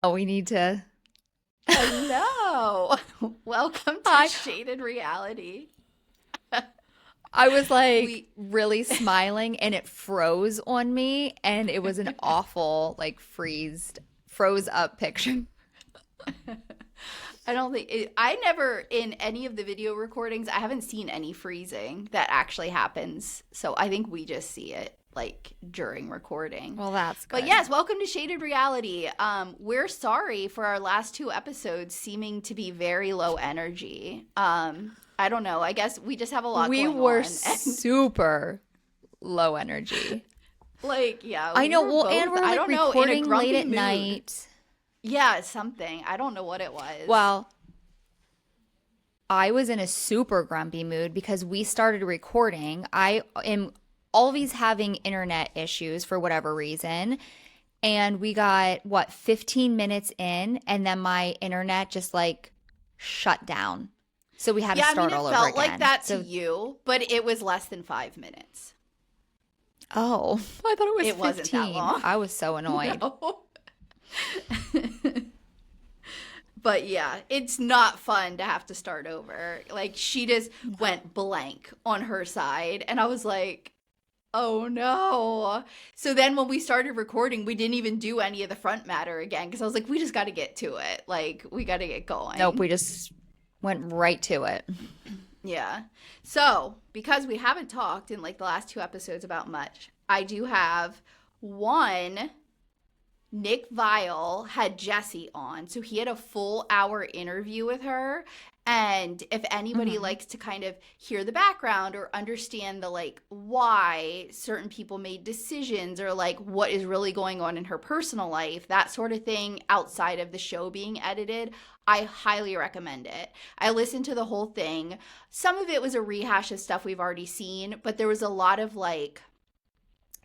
Oh, we need to. Hello. Welcome to I Shaded Reality. I was like We really smiling and it froze on me and it was an awful like froze up picture. I don't think I never in any of the video recordings I haven't seen any freezing that actually happens. So I think we just see it like during recording. Well, that's But good. yes, welcome to Shaded Reality. We're sorry for our last two episodes seeming to be very low energy. I don't know. I guess we just have a lot We going were on and super low energy. like yeah, I we know. were Well, and both we're I like don't know in a recording late grumpy at mood. night. Yeah, something. I don't know what it was. Well, I was in a super grumpy mood because we started recording. I am always having internet issues for whatever reason. And we got, what, 15 minutes in, and then my internet just like shut down. So we had to Yeah, I mean, start it all over felt like again. that to So, you, but it was less than 5 minutes. oh, I thought it was It wasn't that 15. long. I was so annoyed. No. But yeah, it's not fun to have to start over. Like, she just went blank on her side. And I was like, oh no. So then when we started recording, we didn't even do any of the front matter again because I was like, we just got to get to it. Like, we got to get Nope, going. we just went right to it. Yeah. So, because we haven't talked in like the last two episodes about much, I do have one. Nick Vile had Jessi on, so he had a full hour interview with her. And if anybody Hmm. likes to kind of hear the background or understand the like why certain people made decisions or like what is really going on in her personal life, that sort of thing outside of the show being edited, I highly recommend it. I listened to the whole thing. Some of it was a rehash of stuff we've already seen, but there was a lot of like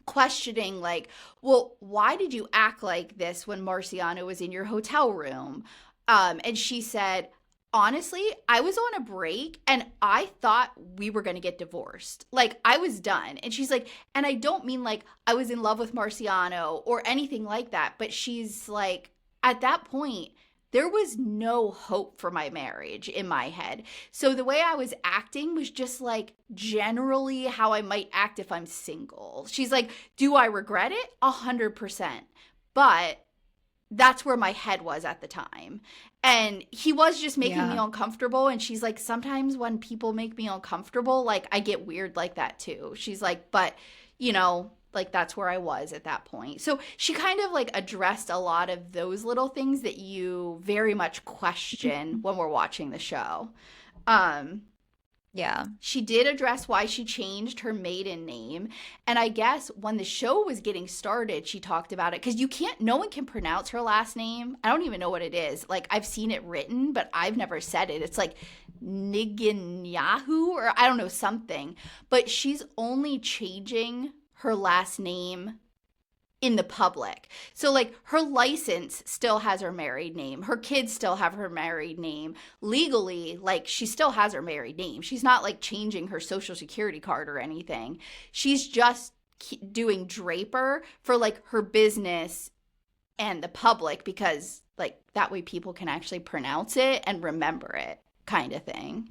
questioning like, well, why did you act like this when Marciano was in your hotel room? And she said, honestly, I was on a break and I thought we were going to get divorced. Like, I was done. And she's like, and I don't mean like I was in love with Marciano or anything like that, but she's like, at that point, there was no hope for my marriage in my head. So the way I was acting was just like generally how I might act if I'm single. She's like, do I regret it? 100%. But that's where my head was at the time. And he was just making me Yeah. uncomfortable. And she's like, sometimes when people make me uncomfortable, like I get weird like that too. She's like, but like that's where I was at that point. So she kind of like addressed a lot of those little things that you very much question when we're watching the show. Um, Yeah. she did address why she changed her maiden name. And I guess when the show was getting started, she talked about it because no one can pronounce her last name. I don't even know what it is. Like, I've seen it written, but I've never said it. It's like Niganyahu or I don't know, something. But she's only changing her last name in the public. So like her license still has her married name. Her kids still have her married name. Legally, like she still has her married name. She's not like changing her social security card or anything. She's just doing Draper for like her business and the public because like that way people can actually pronounce it and remember it kind of thing.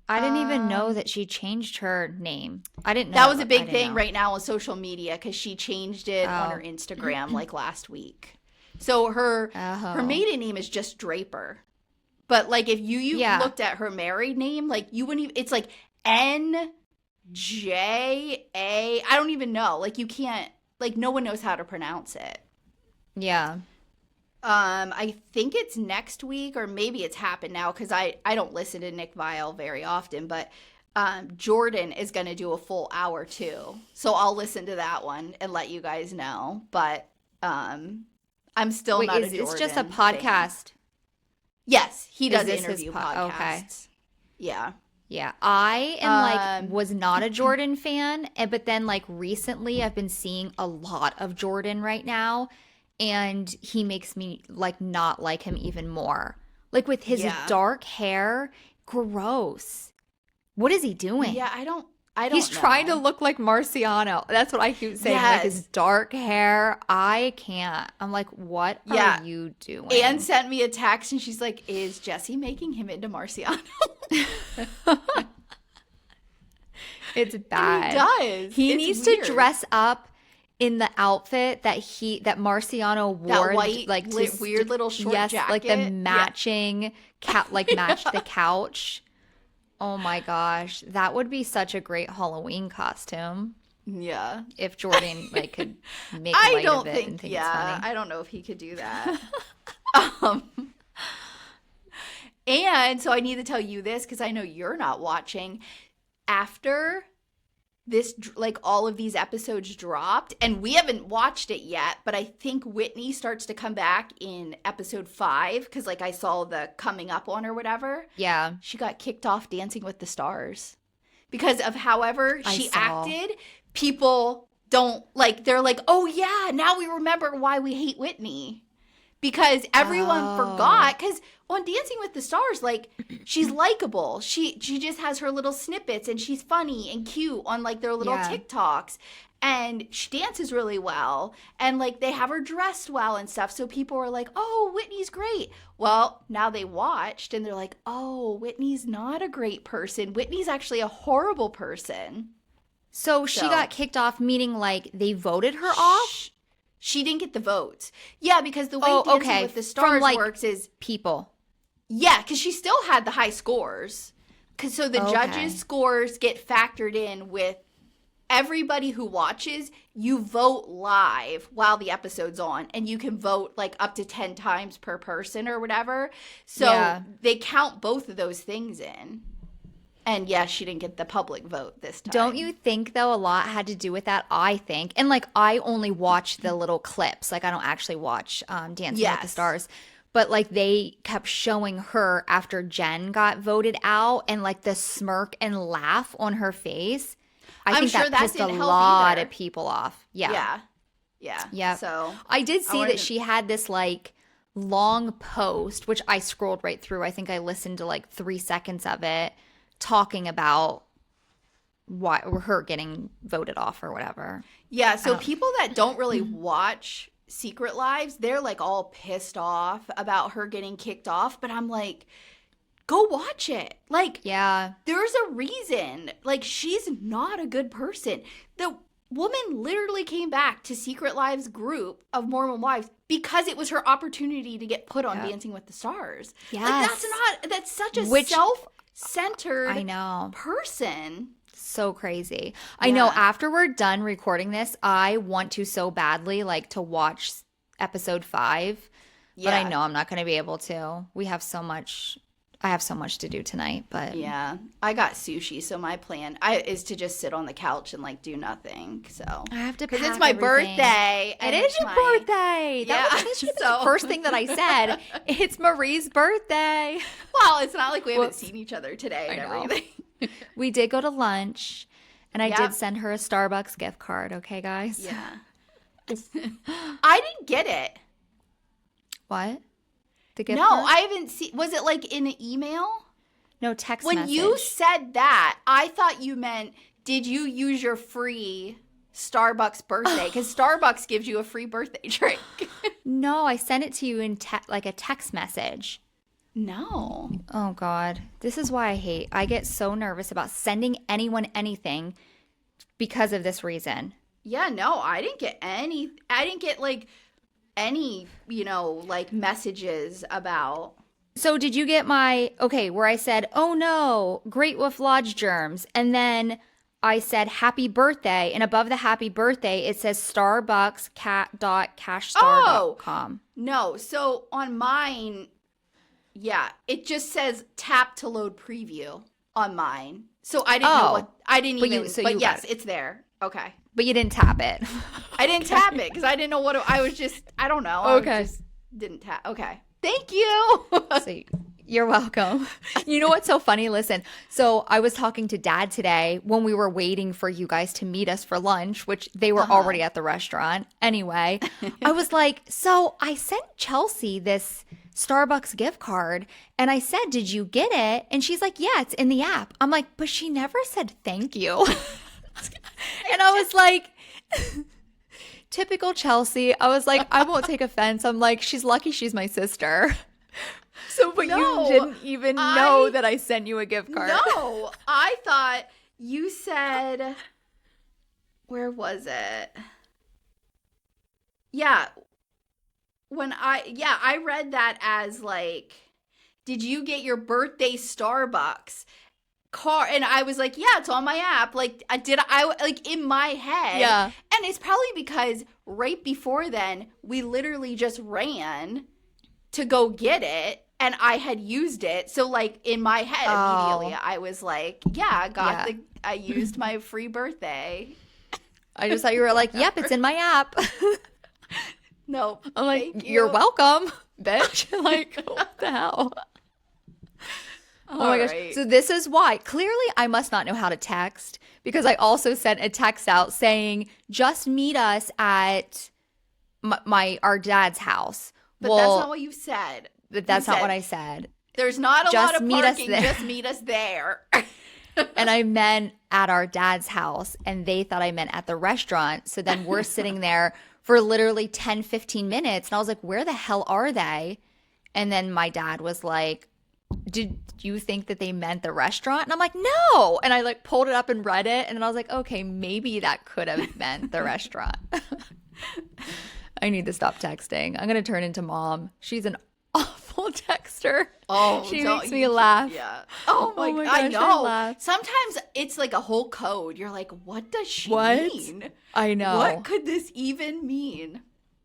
I didn't even know Um that she changed her name. I didn't that was know. a I big didn't thing know. right now on social media because she changed it on her Oh. Instagram like last week. So her Oh. maiden name is just Draper. But like if you Yeah. looked at her married name, like you wouldn't even, it's like NJA. I don't even know. Like you can't, like no one knows how to pronounce it. Yeah. I think it's next week or maybe it's happened now because I don't listen to Nick Vile very often, but Jordan is going to do a full hour too. So I'll listen to that one and let you guys know. But I'm still Wait, not a is this just a Jordan fan. podcast? Yes, he Is does this his interview okay. podcasts. Yeah. Yeah. I am like Um, was not a Jordan fan, but then like recently I've been seeing a lot of Jordan right now and he makes me like not like him even more. Like with his yeah. dark hair, gross. What is he doing? Yeah, I don't I don't He's trying to know. look like Marciano. That's what I keep saying. Like his Yes. dark hair. I can't. I'm like, what Yeah. are you doing? Anne sent me a text and she's like, is Jessi making him into Marciano? It's And bad. he does. He It's needs weird. to dress up in the outfit that Marciano wore, That white, like weird little short jacket. like the Yeah. matching like match the couch. Oh my gosh, that would be such a great Halloween costume Yeah. if Jordan like could make I light don't of it think, and think yeah, it's funny. I don't know if he could do that. um, and so I need to tell you this because I know you're not watching. After this, like all of these episodes dropped, and we haven't watched it yet, but I think Whitney starts to come back in episode 5 because, like, I saw the coming up on or whatever. Yeah, She got kicked off Dancing with the Stars because of however I she saw. acted. People don't like, they're like, oh yeah, now we remember why we hate Whitney. Because everyone Oh. forgot, because on Dancing with the Stars, like, she's likable. She just has her little snippets, and she's funny and cute on, like, their little Yeah. TikToks. And she dances really well. And, like, they have her dressed well and stuff. So people were like, oh, Whitney's great. Well, now they watched, and they're like, oh, Whitney's not a great person. Whitney's actually a horrible person. so she So- got kicked off, meaning like they voted her off. She didn't get the votes. Yeah, because the way Oh, Dancing okay. with the From, Stars like, works is, People. yeah, because she still had the high scores. So the Okay. judges' scores get factored in with everybody who watches. You vote live while the episode's on, and you can vote like up to 10 times per person or whatever. So Yeah. they count both of those things in. And yes, she didn't get the public vote this time. Don't you think though a lot had to do with that? I think, and like I only watch the little clips. Like I don't actually watch Dancing with the Yes. Stars. But like they kept showing her after Jen got voted out, and like the smirk and laugh on her face. I I'm think sure that that pissed a didn't help lot either. of people off. Yeah. Yeah. Yeah. Yep. So I did see wanted that to- she had this like long post, which I scrolled right through. I think I listened to like 3 seconds of it, talking about why her getting voted off or whatever. yeah, so people that don't really watch Secret Lives, they're like all pissed off about her getting kicked off, but I'm like, go watch it. Like, Yeah. there's a reason. Like, she's not a good person. The woman literally came back to Secret Lives group of Mormon wives because it was her opportunity to get put on Yeah. Dancing with the Stars. Yes. Like, that's such a Which- self-centered I know. person. So crazy. I know Yeah. after we're done recording this, I want to so badly like to watch episode 5, but I Yeah. know I'm not going to be able to. I have so much to do tonight, but Yeah, I got sushi, so my plan is to just sit on the couch and like do nothing. So I have to because pack it's my everything. birthday, and It is it's your my- birthday. Yeah, That should have been so- the first thing that I said. It's Marie's birthday. Well, it's not like we haven't Whoops. seen each other today and I know. everything. We did go to lunch, and I Yep. did send her a Starbucks gift card. Okay, guys. Yeah, I didn't get it. What? The gift No, card? I haven't seen. Was it like in an email? No text When message. you said that, I thought you meant, did you use your free Starbucks birthday? Because Starbucks gives you a free birthday drink. No, I sent it to you in like a text message. No. Oh God, this is why I get so nervous about sending anyone anything because of this reason. Yeah, no, I didn't get like any, like messages about. So did you get where I said, "Oh no, Great Wolf Lodge germs," and then I said "Happy birthday," and above the "Happy birthday" it says starbuckscat.cashstar.com. No, so on mine, yeah, it just says tap to load preview on mine. So I didn't know Oh. what, I didn't But even, you- so but you got yes, it. it's there. Okay. But you didn't tap it. I didn't tap it because I didn't know what I was just, I don't know. Okay. I just didn't tap. Okay. Thank you. So You're welcome. You know what's so funny? Listen, so I was talking to Dad today when we were waiting for you guys to meet us for lunch, which they were already at the restaurant. Anyway, I was like, so I sent Chelsea this Starbucks gift card and I said, did you get it? And she's like, yeah, it's in the app. I'm like, but she never said thank you. And I was like, typical Chelsea. I was like, I won't take offense. I'm like, she's lucky she's my sister. So, but No, you didn't even know that I sent you a gift card. No, I thought you said, where was it? Yeah. I read that as like, did you get your birthday Starbucks car? And I was like, yeah, it's on my app. Like, like in my head. Yeah. And it's probably because right before then, we literally just ran to go get it. And I had used it. So, like, in my head, immediately, I was like, yeah, I used my free birthday. I just thought you were like, yep, it's in my app. No. I'm like, thank you. you're welcome, bitch. Like, what the hell? Oh my gosh. Right. So this is why. Clearly, I must not know how to text because I also sent a text out saying, just meet us at our dad's house. But that's not what you said. That's not what I said. There's not a Just lot of meet us parking. there. Just meet us there. And I meant at our dad's house, and they thought I meant at the restaurant. So then we're sitting there for literally 10, 15 minutes. And I was like, where the hell are they? And then my dad was like, did you think that they meant the restaurant? And I'm like, no. And I like pulled it up and read it. And then I was like, okay, maybe that could have meant the restaurant. I need to stop texting. I'm going to turn into mom. She's an awful texter. Oh, she makes me laugh. Yeah. Oh my gosh, I know. laugh. Sometimes it's like a whole code. You're like, what does she mean? I know. What could this even mean?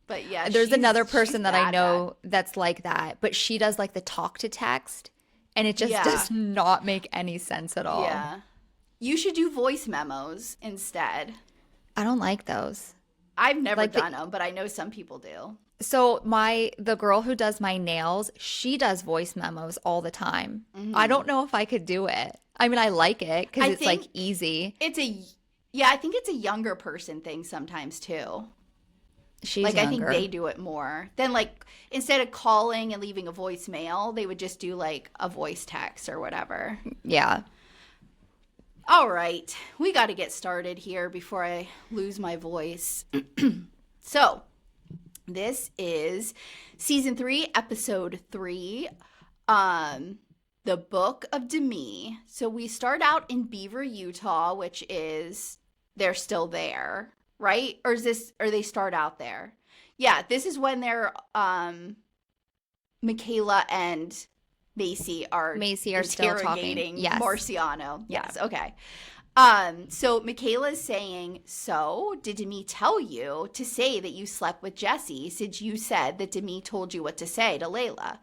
But yeah, there's another person she's that I bad know that's like that, but she does like the talk to text, and it just does not make any sense at all. Yeah. You should do voice memos instead. I don't like those. I've never done them, but I know some people do. So the girl who does my nails, she does voice memos all the time. Mm-hmm. I don't know if I could do it. I mean, I like it because it's like easy. I think it's a younger person thing sometimes too. She's like younger. I think they do it more. Then like instead of calling and leaving a voicemail, they would just do like a voice text or whatever. Yeah. All right. We got to get started here before I lose my voice. So, this is season 3, episode 3, the Book of Demi. So we start out in Beaver, Utah, which is they're still there, right? Or they start out there? Yeah, this is when they're Michaela and Macy are still talking. Yes. Marciano. Yeah. Yes. Okay. So Michaela's saying, so did Demi tell you to say that you slept with Jessi since you said that Demi told you what to say to Layla?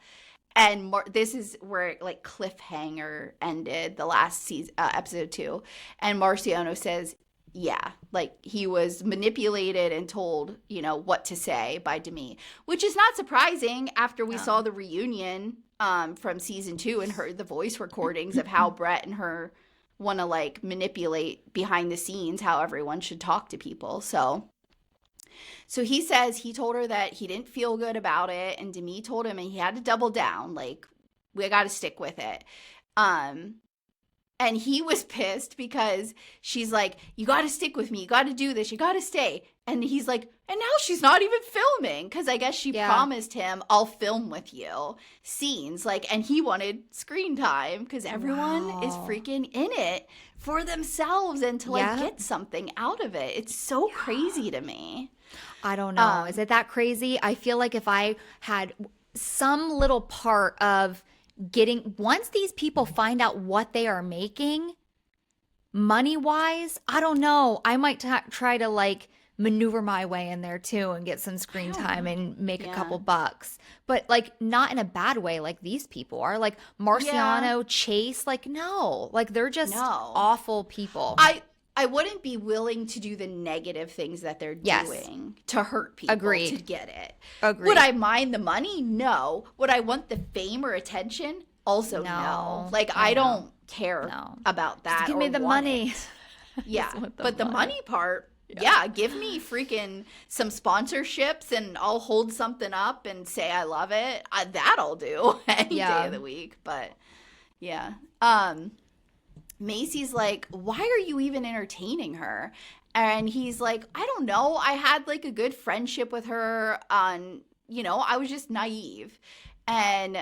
And this is where like cliffhanger ended the last season, episode 2. And Marciano says, yeah, like he was manipulated and told, what to say by Demi, which is not surprising after we saw the reunion from season 2 and heard the voice recordings of how Brett and her want to like manipulate behind the scenes how everyone should talk to people. So he says he told her that he didn't feel good about it, and Demi told him and he had to double down, like we got to stick with it. And he was pissed because she's like, you got to stick with me. You got to do this. You got to stay. And he's like, and now she's not even filming because I guess she promised him, I'll film with you scenes. Like, and he wanted screen time because everyone is freaking in it for themselves and to like get something out of it. It's so crazy to me. I don't know. Is it that crazy? I feel like if I had some little part of once these people find out what they are making money wise, I don't know, I might try to like maneuver my way in there too and get some screen time and make a couple bucks, but like not in a bad way like these people are, like Marciano, Chase, like no, like they're just awful people. I wouldn't be willing to do the negative things that they're doing to hurt people to get it. Agreed. Would I mind the money? No. Would I want the fame or attention? Also, no. No, Like, I I know. don't care No. about Just that give or me the want money. it. I Yeah. just want the But the money. money part, yeah, give me freaking some sponsorships and I'll hold something up and say I love it. That I'll do any day Yeah. of the week. But yeah. Macy's like, why are you even entertaining her? And he's like, I don't know. I had like a good friendship with her on, I was just naive. And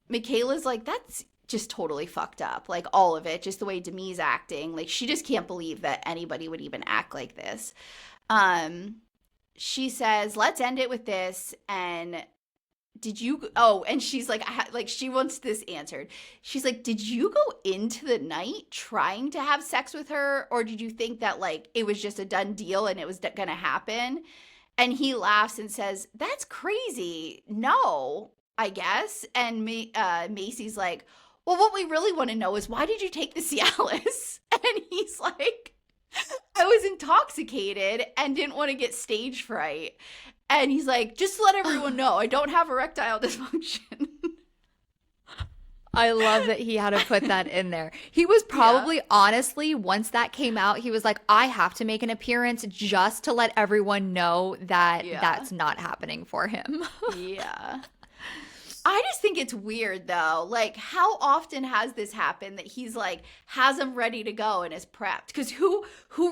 Michaela's like, that's just totally fucked up. Like all of it, just the way Demi's acting. Like she just can't believe that anybody would even act like this. Um, she says, let's end it with this. And and she's like, she wants this answered. She's like, did you go into the night trying to have sex with her? Or did you think that like it was just a done deal and it was going to happen? And he laughs and says, that's crazy. No, I guess. And Macy's like, well, what we really want to know is why did you take the Cialis? And he's like, I was intoxicated and didn't want to get stage fright. And he's like, just to let everyone know, I don't have erectile dysfunction. I love that he had to put that in there. He was probably, honestly, once that came out, he was like, I have to make an appearance just to let everyone know that that's not happening for him. Yeah. I just think it's weird though. Like, how often has this happened that he's like has him ready to go and is prepped? Because who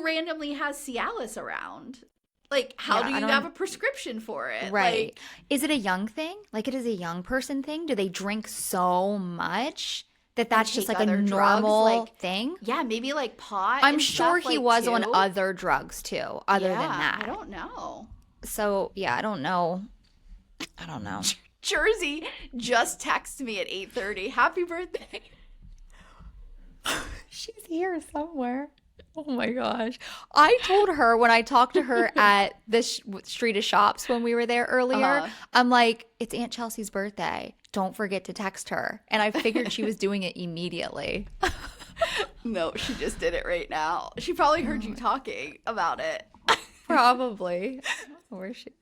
randomly has Cialis around? Like, how do you have a prescription for it? Right. Like, is it a young thing? Like, it is a young person thing? Do they drink so much that that's just like a normal thing? Yeah, maybe like pot. I'm and sure stuff, he like, was too. on other drugs too, other than that. I don't know. So, yeah, I don't know. I don't know. Jersey just texted me at 8:30. Happy birthday. She's here somewhere. Oh my gosh. I told her when I talked to her at the street of shops when we were there earlier, I'm like, it's Aunt Chelsea's birthday. Don't forget to text her. And I figured she was doing it immediately. No, she just did it right now. She probably heard you talking about it. Probably. Where she is.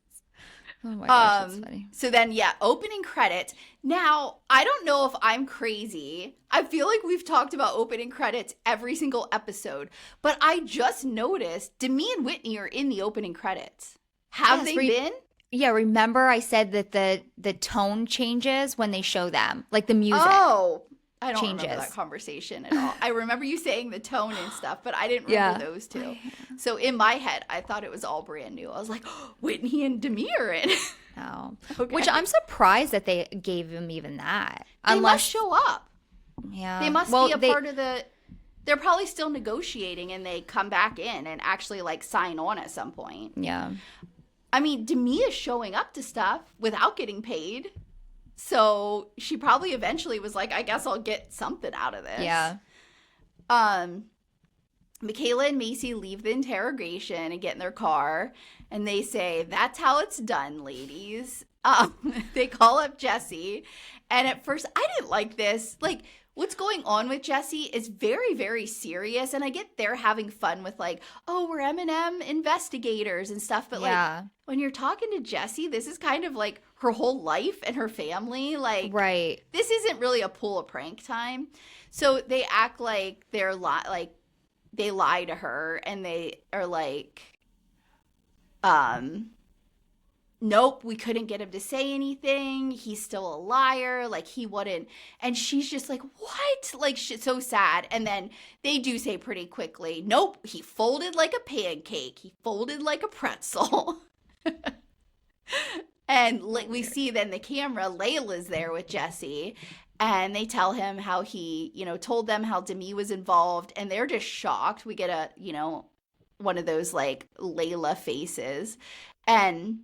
Oh my gosh, that's funny. So then, opening credits. Now, I don't know if I'm crazy. I feel like we've talked about opening credits every single episode, but I just noticed Demi and Whitney are in the opening credits. Have they been? Yeah, remember I said that the tone changes when they show them, like the music. Oh, I don't remember that conversation at all. I remember you saying the tone and stuff, but I didn't remember those two. So in my head, I thought it was all brand new. I was like, oh, Whitney and Demi are in. Oh, okay. Which I'm surprised that they gave him even that. They must show up. Yeah, they must be a part of the. They're probably still negotiating, and they come back in and actually like sign on at some point. Yeah, I mean, Demi is showing up to stuff without getting paid. So she probably eventually was like, I guess I'll get something out of this. Yeah. Michaela and Macy leave the interrogation and get in their car. And they say, that's how it's done, ladies. They call up Jessi. And at first, I didn't like this. Like, what's going on with Jessi is very, very serious. And I get they're having fun with like, oh, we're M&M investigators and stuff. But like, when you're talking to Jessi, this is kind of like her whole life and her family. Like, this isn't really a pull a prank time. So they act like they lie to her and they are like, nope, we couldn't get him to say anything. He's still a liar. Like, he wouldn't. And she's just like, what? Like, so sad. And then they do say pretty quickly, nope, he folded like a pancake. He folded like a pretzel. And like we see then the camera, Layla's there with Jessi. And they tell him how he, told them how Demi was involved. And they're just shocked. We get one of those like Layla faces. And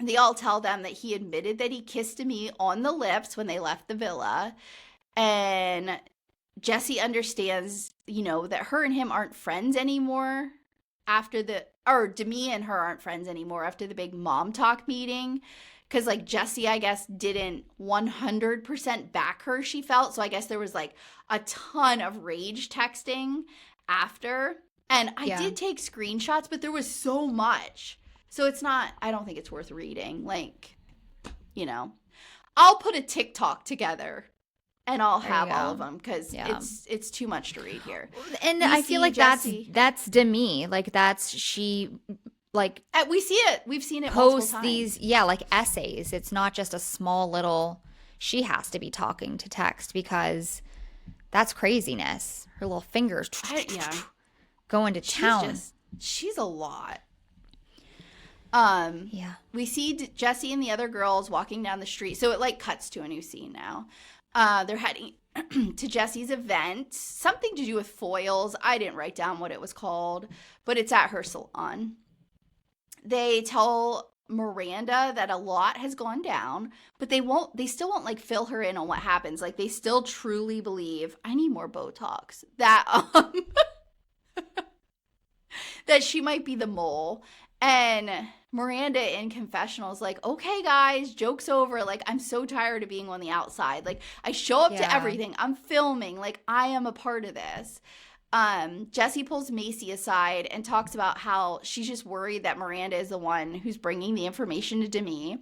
they all tell them that he admitted that he kissed Demi on the lips when they left the villa. And Jessi understands, that her and him aren't friends anymore Demi and her aren't friends anymore after the big MomTok meeting. Because, like, Jessi, I guess, didn't 100% back her, she felt. So I guess there was, like, a ton of rage texting after. And I did take screenshots, but there was so much. So it's not, I don't think it's worth reading. Like, I'll put a TikTok together and I'll There you have all go. of them because Yeah. it's too much to read here. And We I see feel like Jessi. that's Demi. Like that's she like We see it. We've seen it multiple posts times. these, yeah, like essays. It's not just a small little, she has to be talking to text because that's craziness. Her little fingers Yeah. going to town. She's a lot. Yeah. We see Jessi and the other girls walking down the street. So it like cuts to a new scene now. They're heading to Jessi's event, something to do with foils. I didn't write down what it was called, but it's at her salon. They tell Miranda that a lot has gone down, but they still won't like fill her in on what happens. Like they still truly believe, I need more Botox, that that she might be the mole. And Miranda in confessional is like, okay, guys, joke's over. Like, I'm so tired of being on the outside. Like, I show up to everything. I'm filming. Like, I am a part of this. Jessi pulls Macy aside and talks about how she's just worried that Miranda is the one who's bringing the information to Demi.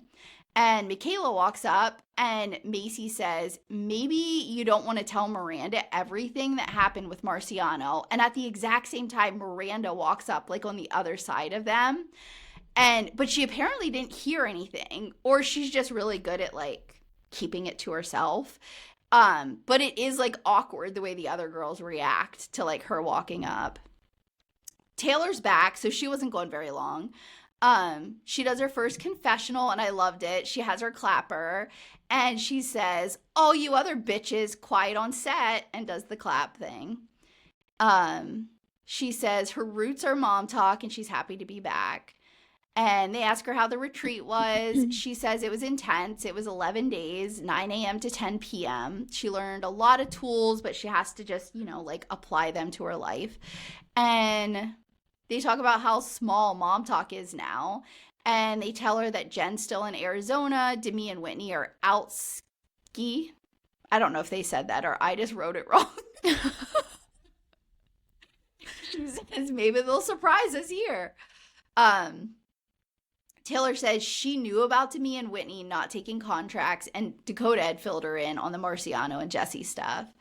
And Michaela walks up and Macy says, maybe you don't want to tell Miranda everything that happened with Marciano. And at the exact same time, Miranda walks up like on the other side of them. But she apparently didn't hear anything, or she's just really good at like keeping it to herself. But it is like awkward the way the other girls react to like her walking up. Taylor's back, so she wasn't going very long. She does her first confessional and I loved it. She has her clapper and she says, "Oh, you other bitches, quiet on set," and does the clap thing. She says her roots are MomTok and she's happy to be back. And they ask her how the retreat was. She says it was intense. It was 11 days, 9 a.m. to 10 p.m. She learned a lot of tools, but she has to just, like apply them to her life. And they talk about how small MomTok is now. And they tell her that Jen's still in Arizona. Demi and Whitney are out ski. I don't know if they said that or I just wrote it wrong. She says maybe they'll surprise us here. Taylor says she knew about Demi and Whitney not taking contracts, and Dakota had filled her in on the Marciano and Jessi stuff.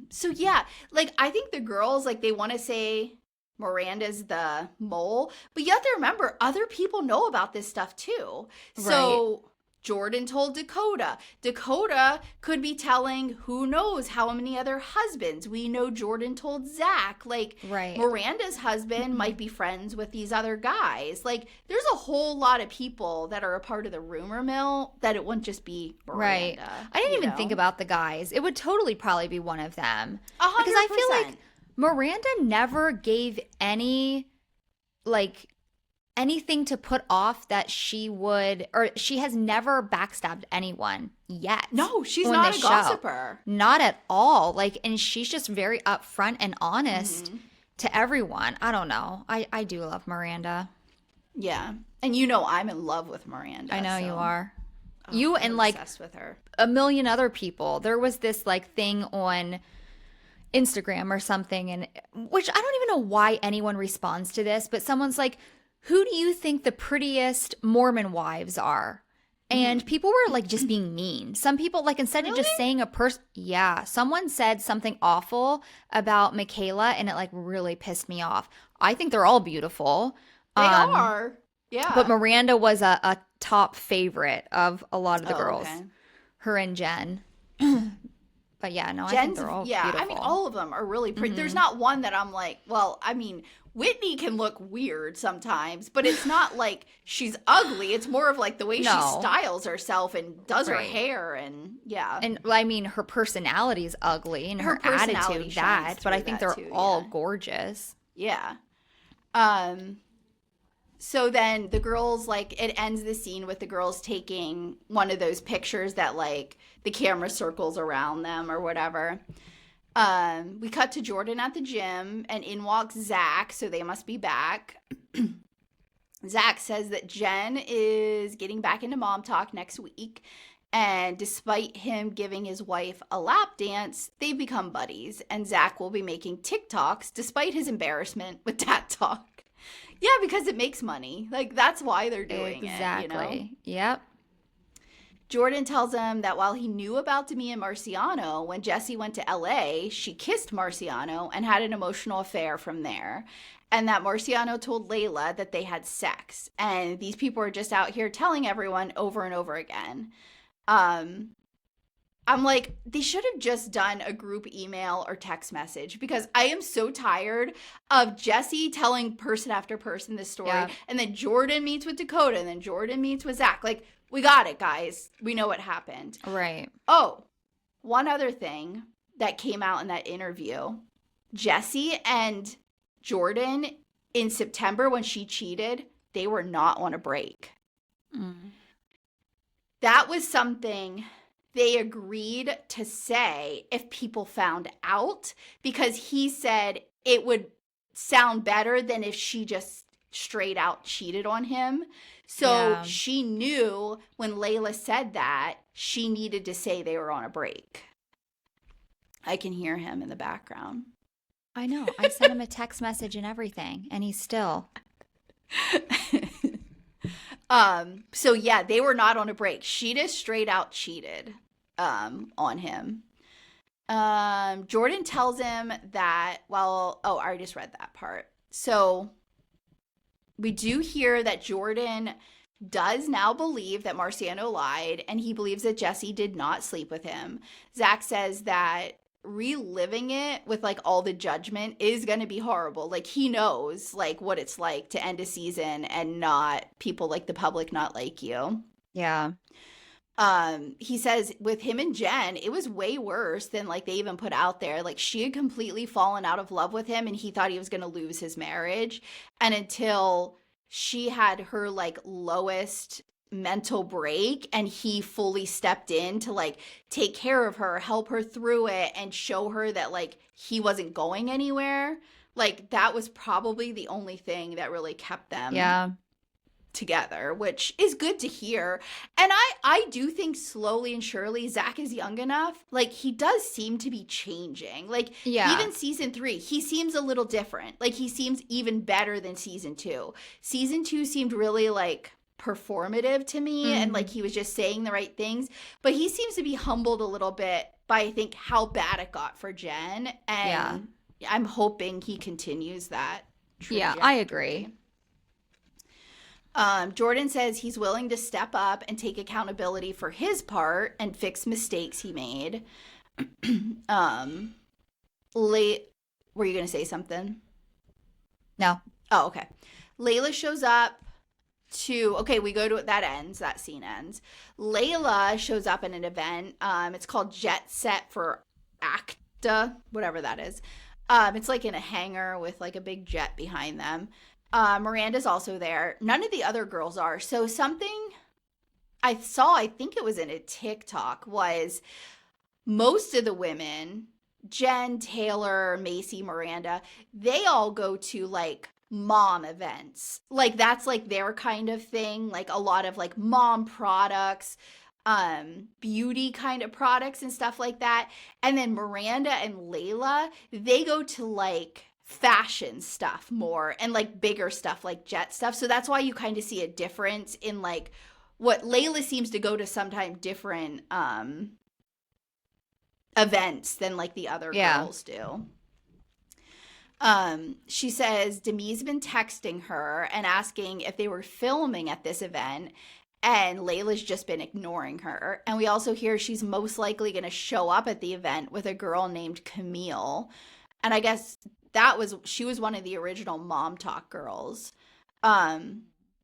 So yeah, like I think the girls, like they want to say Miranda's the mole, but you have to remember other people know about this stuff too. So Jordan told Dakota. Dakota could be telling who knows how many other husbands. We know Jordan told Zach. Like, Miranda's husband might be friends with these other guys. Like, there's a whole lot of people that are a part of the rumor mill that it wouldn't just be Miranda. Right. I didn't even think about the guys. It would totally probably be one of them. 100%. Because I feel like Miranda never gave any, like, anything to put off that she would, or she has never backstabbed anyone yet. No, she's not a gossiper. Not at all. Like, and she's just very upfront and honest to everyone. I don't know. I do love Miranda. Yeah. And I'm in love with Miranda. I know you are. Oh, You I'm and like obsessed with her. a million other people. There was this like thing on Instagram or something, and which I don't even know why anyone responds to this, but someone's like, who do you think the prettiest Mormon wives are? And people were like just being mean. Some people, like, instead of just saying someone said something awful about Michaela and it like really pissed me off. I think they're all beautiful. They are. Yeah. But Miranda was a top favorite of a lot of the girls. Okay. Her and Jen. But yeah, no, I Jen's, think they're all beautiful. I mean, all of them are really pretty. There's not one that I'm like, well, I mean, Whitney can look weird sometimes, but it's not like she's ugly. It's more of like the way she styles herself and does her hair and And I mean, her personality is ugly and her attitude but I think they're all gorgeous. Yeah. So then the girls, like, it ends the scene with the girls taking one of those pictures that, like, the camera circles around them or whatever. We cut to Jordan at the gym, and in walks Zach, so they must be back. Zach says that Jen is getting back into MomTok next week, and despite him giving his wife a lap dance, they've become buddies, and Zach will be making TikToks despite his embarrassment with that talk. Yeah, because it makes money. Like, that's why they're doing it, Exactly. Yep. Jordan tells him that while he knew about Demi and Marciano, when Jessi went to LA, she kissed Marciano and had an emotional affair from there. And that Marciano told Layla that they had sex. And these people are just out here telling everyone over and over again. I'm like, they should have just done a group email or text message, because I am so tired of Jessi telling person after person this story. Yeah. And then Jordan meets with Dakota, and then Jordan meets with Zach. Like, we got it, guys. We know what happened. Right. Oh, one other thing that came out in that interview. Jessi and Jordan, in September when she cheated, they were not on a break. That was something they agreed to say if people found out, because he said it would sound better than if she just straight out cheated on him. So she knew when Layla said that, she needed to say they were on a break. I can hear him in the background. I know. I sent him a text message and everything, and he's still. So yeah, they were not on a break. She just straight out cheated on him. Jordan tells him that, I already just read that part. So we do hear that Jordan does now believe that Marciano lied, and he believes that Jessi did not sleep with him. Zach says that reliving it with like all the judgment is going to be horrible. Like, he knows like what it's like to end a season and not people like the public not like you. Yeah. He says with him and Jen, it was way worse than like they even put out there. Like, she had completely fallen out of love with him, and he thought he was going to lose his marriage. And until she had her like lowest mental break, and he fully stepped in to like take care of her, help her through it, and show her that like he wasn't going anywhere. Like, that was probably the only thing that really kept them together, which is good to hear. And I do think slowly and surely Zach is young enough. Like, he does seem to be changing. Like, even season 3, he seems a little different. Like, he seems even better than season 2. Season 2 seemed really like performative to me, and like he was just saying the right things, but he seems to be humbled a little bit by, I think, how bad it got for Jen, and I'm hoping he continues that trajectory. Yeah, I agree. Jordan says he's willing to step up and take accountability for his part and fix mistakes he made. Were you gonna say something? No. Oh, okay. Layla shows up that scene ends. Layla shows up at an event. It's called Jet Set for ACTA, whatever that is. It's like in a hangar with like a big jet behind them. Miranda's also there. None of the other girls are. So something I saw, I think it was in a TikTok, was most of the women, Jen, Taylor, Macy, Miranda, they all go to like mom events. Like, that's like their kind of thing. Like, a lot of like mom products, beauty kind of products and stuff like that. And then Miranda and Layla, they go to like fashion stuff more, and like bigger stuff like jet stuff. So that's why you kind of see a difference in like what Layla seems to go to sometimes different events than like the other girls do. She says Demi's been texting her and asking if they were filming at this event, and Layla's just been ignoring her. And we also hear she's most likely going to show up at the event with a girl named Camille. And I guess she was one of the original MomTok girls.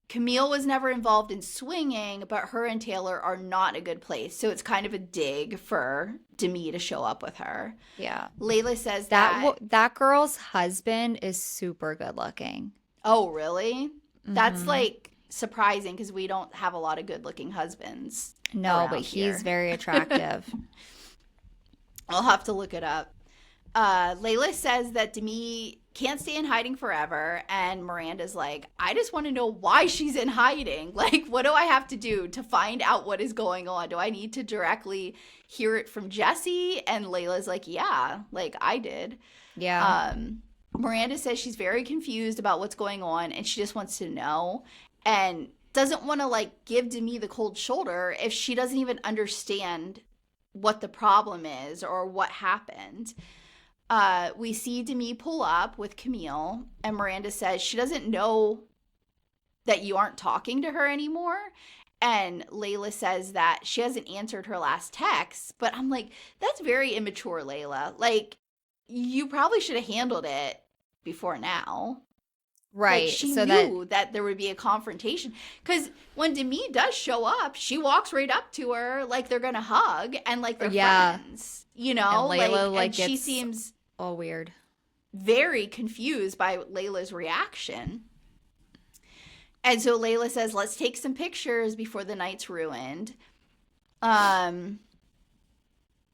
Camille was never involved in swinging, but her and Taylor are not in a good place. So it's kind of a dig for Demi to show up with her. Yeah. Layla says that girl's husband is super good looking. Oh, really? That's like surprising, because we don't have a lot of good looking husbands. No, but he's very attractive. I'll have to look it up. Layla says that Demi can't stay in hiding forever, and Miranda's like, I just want to know why she's in hiding. Like, what do I have to do to find out what is going on? Do I need to directly hear it from Jessi? And Layla's like, yeah, like I did. Yeah. Miranda says she's very confused about what's going on, and she just wants to know. And doesn't want to like give Demi the cold shoulder if she doesn't even understand what the problem is or what happened. We see Demi pull up with Camille, and Miranda says she doesn't know that you aren't talking to her anymore. And Layla says that she hasn't answered her last text. But I'm like, that's very immature, Layla. Like, you probably should have handled it before now. Right. Like, she So knew that there would be a confrontation. Because when Demi does show up, she walks right up to her like they're going to hug and like they're friends. You know? And Layla, and she gets seems all weird. very confused by Layla's reaction. And so Layla says, let's take some pictures before the night's ruined.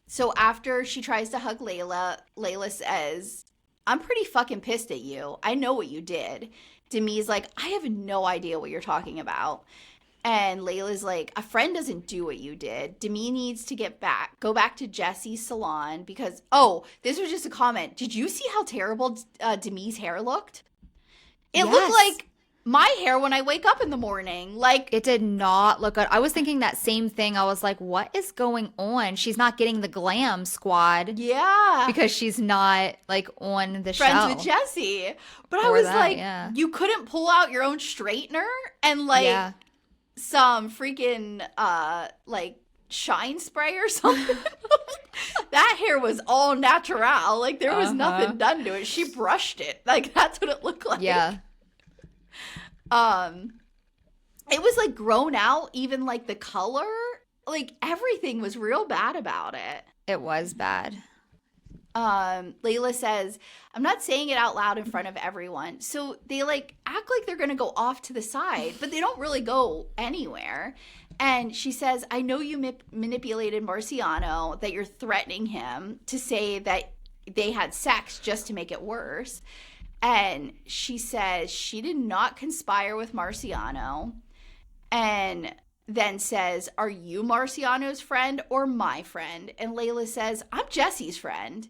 So after she tries to hug Layla, Layla says, I'm pretty fucking pissed at you. I know what you did. Demi's like, I have no idea what you're talking about. And Layla's like, a friend doesn't do what you did. Demi needs to go back to Jessi's salon because, this was just a comment. Did you see how terrible Demi's hair looked? It looked like my hair when I wake up in the morning. Like, it did not look good. I was thinking that same thing. I was like, what is going on? She's not getting the glam squad. Yeah. Because she's not like on the show. Friends with Jessi. But I was you couldn't pull out your own straightener and like some freaking like shine spray or something. That hair was all natural. Like there was nothing done to it. She brushed it. Like that's what it looked like. Yeah. It was like grown out, even like the color, like everything was real bad about it. It was bad. Layla says, I'm not saying it out loud in front of everyone. So they like act like they're going to go off to the side, but they don't really go anywhere. And she says, I know you manipulated Marciano, that you're threatening him to say that they had sex just to make it worse. And she says she did not conspire with Marciano. And then says, are you Marciano's friend or my friend? And Layla says, I'm Jessi's friend.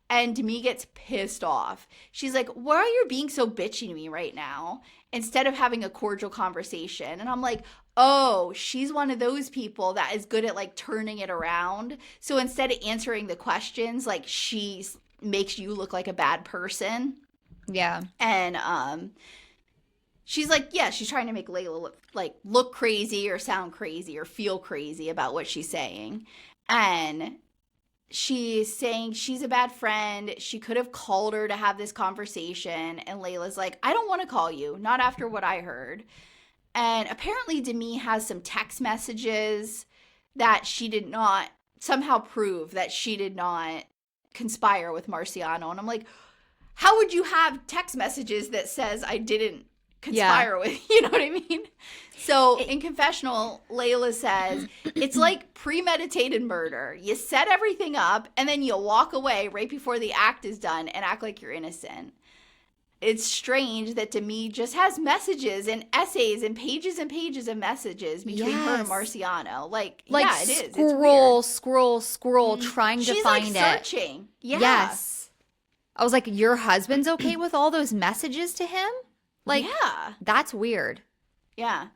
And Demi gets pissed off. She's like, why are you being so bitchy to me right now? Instead of having a cordial conversation. And I'm like, oh, she's one of those people that is good at like turning it around. So instead of answering the questions, like she makes you look like a bad person. Yeah. And she's like, yeah, she's trying to make Layla look crazy or sound crazy or feel crazy about what she's saying. And she's saying she's a bad friend. She could have called her to have this conversation. And Layla's like, I don't want to call you, not after what I heard. And apparently Demi has some text messages that she did not somehow prove that she did not conspire with Marciano. And I'm like, how would you have text messages that says I didn't conspire with? You know what I mean? So in confessional, Layla says, it's like premeditated murder. You set everything up and then you walk away right before the act is done and act like you're innocent. It's strange that Demi just has messages and essays and pages of messages between her and Marciano. Like yeah, it is. Scroll, trying to find She's it. like searching. Yeah. Yes. I was like, your husband's okay with all those messages to him? Like, yeah. That's weird. Yeah.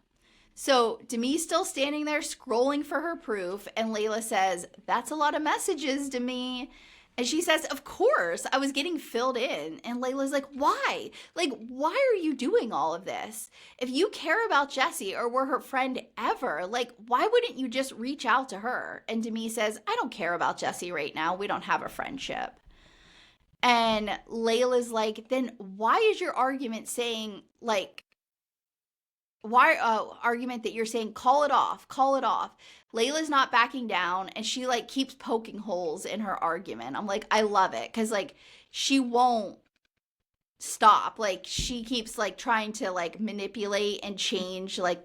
So Demi's still standing there scrolling for her proof, and Layla says, that's a lot of messages, Demi. And she says, of course, I was getting filled in. And Layla's like, why? Like, why are you doing all of this? If you care about Jessi or were her friend ever, like, why wouldn't you just reach out to her? And Demi says, I don't care about Jessi right now. We don't have a friendship. And Layla's like, then why is your argument saying, like, argument that you're saying, call it off. Layla's not backing down, and she, like, keeps poking holes in her argument. I'm like, I love it, because, like, she won't stop. Like, she keeps, like, trying to, like, manipulate and change, like,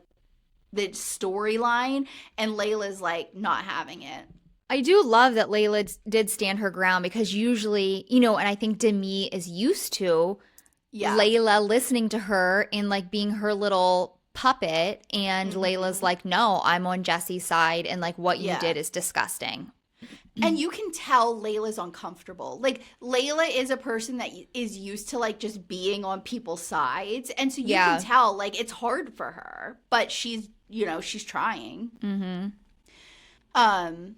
the storyline, and Layla's, like, not having it. I do love that Layla did stand her ground, because usually, and I think Demi is used to Layla listening to her and like being her little puppet, and Layla's like, no, I'm on Jessi's side, and like what you did is disgusting. And you can tell Layla's uncomfortable. Like, Layla is a person that is used to, like, just being on people's sides. And so you can Yeah. tell, like, it's hard for her. But she's, she's trying. Mm-hmm.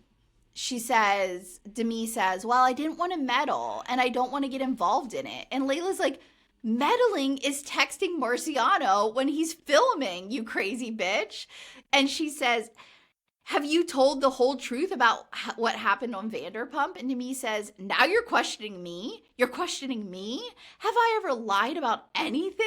She says, Demi says, well, I didn't want to meddle and I don't want to get involved in it. And Layla's like, meddling is texting Marciano when he's filming, you crazy bitch. And she says, have you told the whole truth about what happened on Vanderpump? And Demi says, now you're questioning me? You're questioning me? Have I ever lied about anything?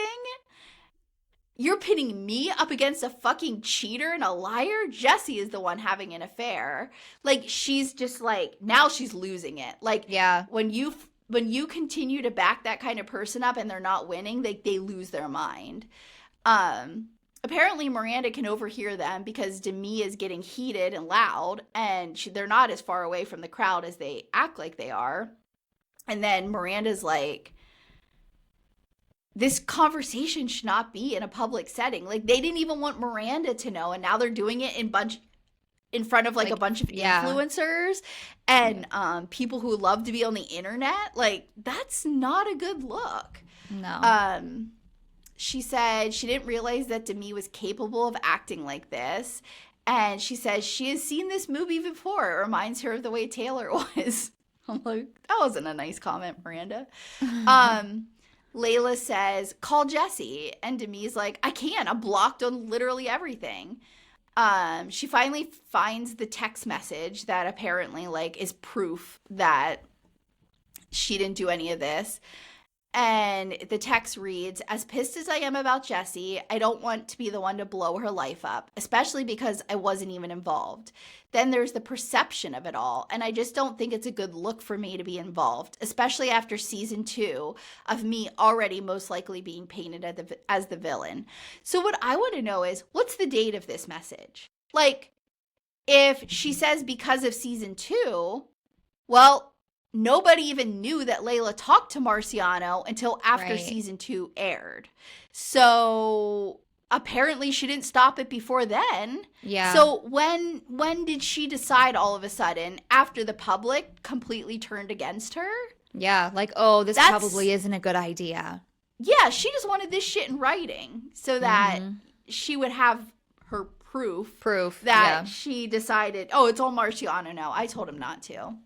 You're pitting me up against a fucking cheater and a liar? Jessi is the one having an affair. Like, she's just like, now she's losing it. Like, Yeah. when you continue to back that kind of person up and they're not winning, they lose their mind. Apparently Miranda can overhear them because Demi is getting heated and loud, and they're not as far away from the crowd as they act like they are. And then Miranda's like, this conversation should not be in a public setting. Like, they didn't even want Miranda to know, and now they're doing it in front of like a bunch of influencers and people who love to be on the internet. Like, that's not a good look. No. She said she didn't realize that Demi was capable of acting like this. And she says she has seen this movie before. It reminds her of the way Taylor was. I'm like, that wasn't a nice comment, Miranda. Layla says, call Jessi. And Demi's like, I can't. I'm blocked on literally everything. She finally finds the text message that apparently, like, is proof that she didn't do any of this. And the text reads, as pissed as I am about Jessi, I don't want to be the one to blow her life up, especially because I wasn't even involved. Then there's the perception of it all, and I just don't think it's a good look for me to be involved, especially after season 2 of me already most likely being painted as the villain. So what I want to know is, what's the date of this message? Like, if she says because of season 2, well, nobody even knew that Layla talked to Marciano until after season 2 aired. So apparently she didn't stop it before then. Yeah. So when did she decide all of a sudden, after the public completely turned against her? Yeah, like, oh, this probably isn't a good idea. Yeah, she just wanted this shit in writing so that she would have her proof that she decided, oh, it's all Marciano now. I told him not to.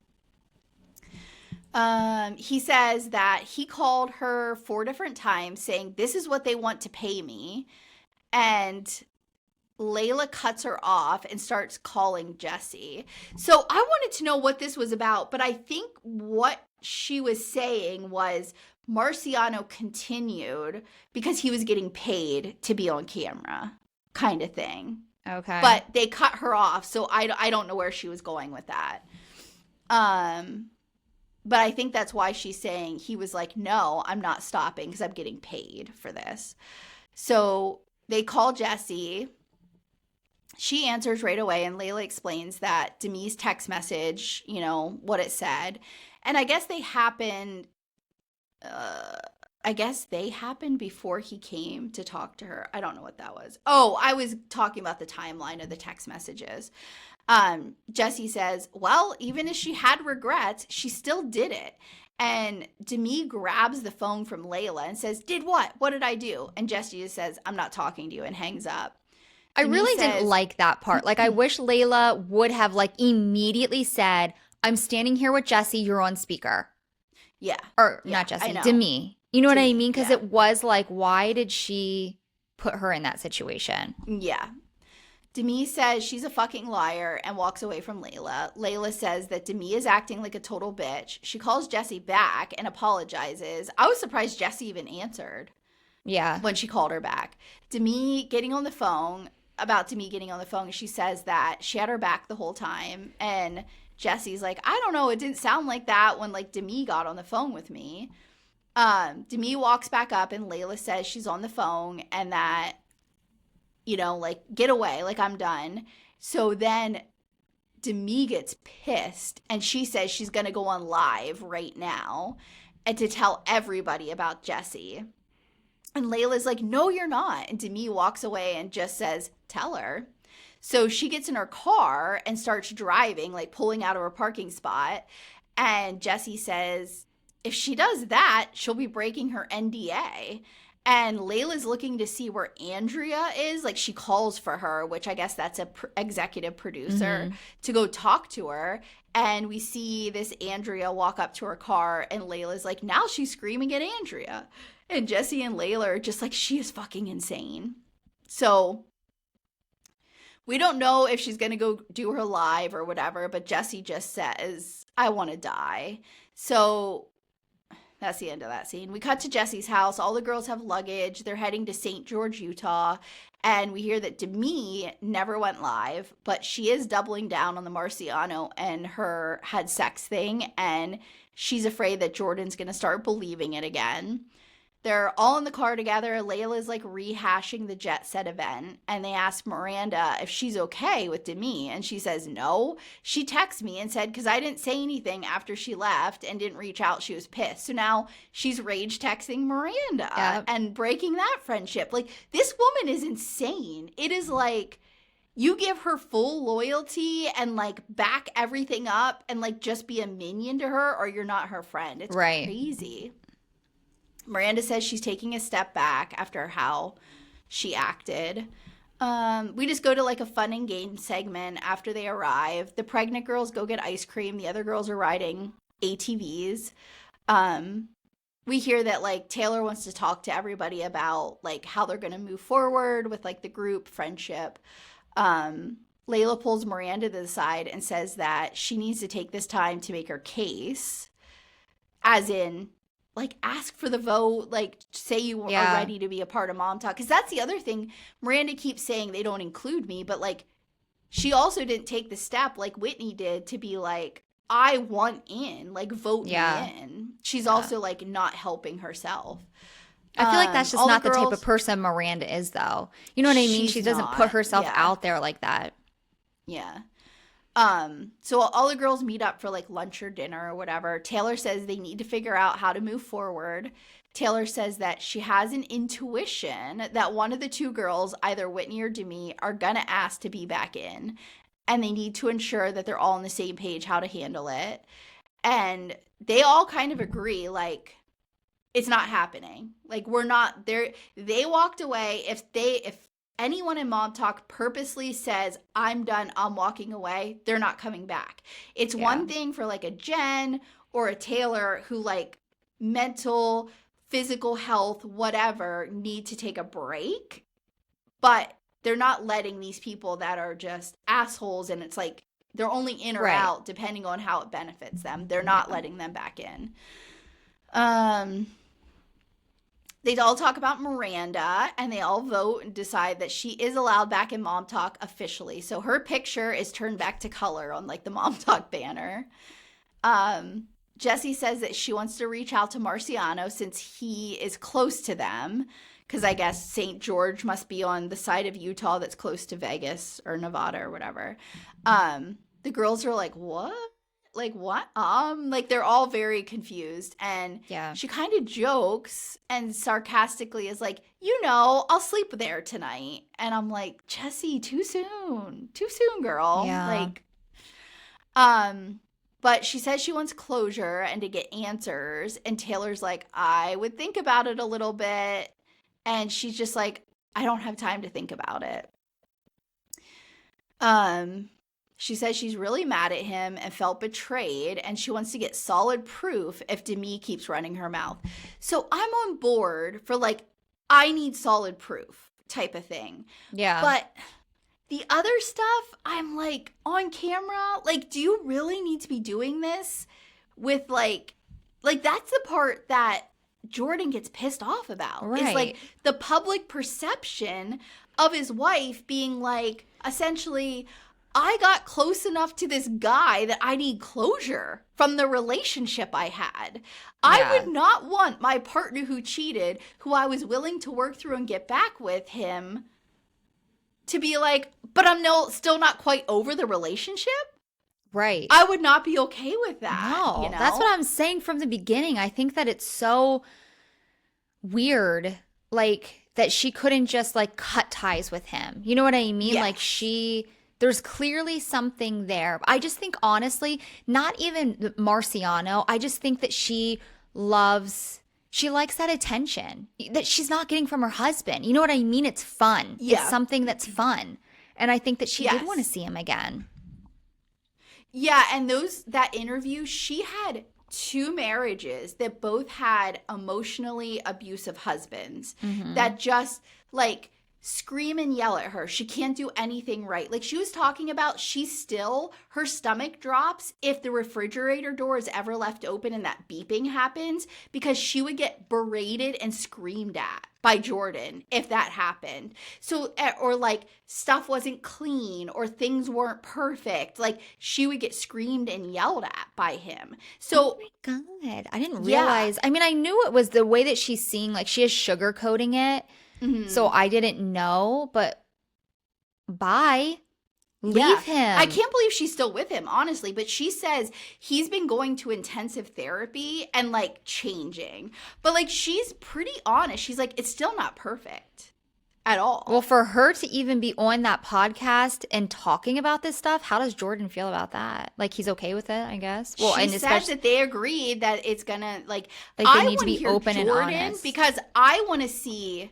He says that he called her 4 different times saying, this is what they want to pay me. And Layla cuts her off and starts calling Jessi. So I wanted to know what this was about, but I think what she was saying was Marciano continued because he was getting paid to be on camera, kind of thing. Okay. But they cut her off, so I don't know where she was going with that. But I think that's why she's saying he was like, no, I'm not stopping because I'm getting paid for this. So they call Jessi. She answers right away, and Layla explains that Demi's text message, what it said. And I guess they happened before he came to talk to her. I don't know what that was. Oh, I was talking about the timeline of the text messages. Jessi says, well, even if she had regrets, she still did it. And Demi grabs the phone from Layla and says, did what? What did I do? And Jessi just says, I'm not talking to you, and hangs up. I really didn't like that part. Like, I wish Layla would have, like, immediately said, I'm standing here with Jessi, you're on speaker. Yeah. Or not Jessi, Demi. You know what I mean? Because it was like, why did she put her in that situation? Yeah. Demi says she's a fucking liar and walks away from Layla. Layla says that Demi is acting like a total bitch. She calls Jessi back and apologizes. I was surprised Jessi even answered. Yeah. When she called her back. Demi getting on the phone, she says that she had her back the whole time. And Jessi's like, I don't know, it didn't sound like that when, like, Demi got on the phone with me. Demi walks back up, and Layla says she's on the phone and that, like, get away, like, I'm done. So then Demi gets pissed, and she says she's going to go on live right now and to tell everybody about Jessi. And Layla's like, no, you're not. And Demi walks away and just says, tell her. So she gets in her car and starts driving, like pulling out of her parking spot. And Jessi says if she does that, she'll be breaking her NDA. And Layla's looking to see where Andrea is. Like, she calls for her, which I guess that's a executive producer, to go talk to her. And we see this Andrea walk up to her car, and Layla's like, now she's screaming at Andrea. And Jessi and Layla are just like, she is fucking insane. So we don't know if she's going to go do her live or whatever, but Jessi just says, I want to die. So that's the end of that scene. We cut to Jessi's house. All the girls have luggage. They're heading to St. George, Utah. And we hear that Demi never went live, but she is doubling down on the Marciano and her had sex thing. And she's afraid that Jordan's going to start believing it again. They're all in the car together. Layla's like rehashing the Jet Set event. And they ask Miranda if she's okay with Demi. And she says no. She texts me and said, because I didn't say anything after she left and didn't reach out, she was pissed. So now she's rage texting Miranda and breaking that friendship. Like, this woman is insane. It is like, you give her full loyalty and like back everything up and like just be a minion to her, or you're not her friend. It's crazy. Miranda says she's taking a step back after how she acted. We just go to like a fun and game segment after they arrive. The pregnant girls go get ice cream. The other girls are riding ATVs. We hear that like Taylor wants to talk to everybody about like how they're going to move forward with like the group friendship. Layla pulls Miranda to the side and says that she needs to take this time to make her case, as in, like, ask for the vote, like, say you are ready to be a part of MomTok. Because that's the other thing. Miranda keeps saying they don't include me, but, like, she also didn't take the step like Whitney did to be like, I want in, like, vote me in. She's also, like, not helping herself. I feel like that's just not the type of person Miranda is, though. You know what I mean? She doesn't put herself out there like that. Yeah. So all the girls meet up for like lunch or dinner or whatever. Taylor says they need to figure out how to move forward. Taylor says that she has an intuition that one of the two girls, either Whitney or Demi, are gonna ask to be back in, and they need to ensure that they're all on the same page how to handle it. And they all kind of agree, like, it's not happening. Like, we're not there. They walked away. If anyone in MomTok purposely says, I'm done, I'm walking away, they're not coming back. It's one thing for like a Jen or a Taylor who like mental, physical health, whatever, need to take a break. But they're not letting these people that are just assholes, and it's like they're only in or out depending on how it benefits them. They're not letting them back in. They all talk about Miranda, and they all vote and decide that she is allowed back in MomTok officially. So her picture is turned back to color on like the MomTok banner. Jessi says that she wants to reach out to Marciano since he is close to them, because I guess St. George must be on the side of Utah that's close to Vegas or Nevada or whatever. The girls are like, what? Like, what? Like, they're all very confused. And she kind of jokes and sarcastically is like, you know, I'll sleep there tonight. And I'm like, Jessi, too soon. Too soon, girl. Like, but she says she wants closure and to get answers. And Taylor's like, I would think about it a little bit. And she's just like, I don't have time to think about it. She says she's really mad at him and felt betrayed, and she wants to get solid proof if Demi keeps running her mouth. So I'm on board for like, I need solid proof type of thing. Yeah. But the other stuff, I'm like, on camera, like, do you really need to be doing this with like that's the part that Jordan gets pissed off about. Right. Is like the public perception of his wife being like, essentially, I got close enough to this guy that I need closure from the relationship I had. I would not want my partner who cheated, who I was willing to work through and get back with him, to be like, but I'm still not quite over the relationship. Right. I would not be okay with that. No, you know? That's what I'm saying from the beginning. I think that it's so weird, like, that she couldn't just like cut ties with him. You know what I mean? Like Yes. there's clearly something there. I just think honestly, not even Marciano, I just think that she likes that attention that she's not getting from her husband. You know what I mean? It's fun. It's Yeah. something that's fun. And I think that she did want to Yes. see him again. Yeah, and that interview, she had two marriages that both had emotionally abusive husbands Mm-hmm. that just like scream and yell at her. She can't do anything right. Like she was talking about, her stomach drops if the refrigerator door is ever left open and that beeping happens because she would get berated and screamed at by Jordan if that happened. So, or like stuff wasn't clean or things weren't perfect. Like she would get screamed and yelled at by him. Oh So, my God. I didn't yeah. realize. I mean, I knew it was the way that she's seeing, like she is sugarcoating it. So Mhm. I didn't know, but bye. Leave Yeah. I him. can't believe she's still with him, honestly. But she says he's been going to intensive therapy and like changing. But like she's pretty honest. She's like, it's still not perfect at Well, all. for her to even be on that podcast and talking about this stuff, how does Jordan feel about that? Like he's okay with it, I guess. Well, She and said especially that they agreed that it's gonna like they I need to want to be hear open and Jordan honest. because I want to see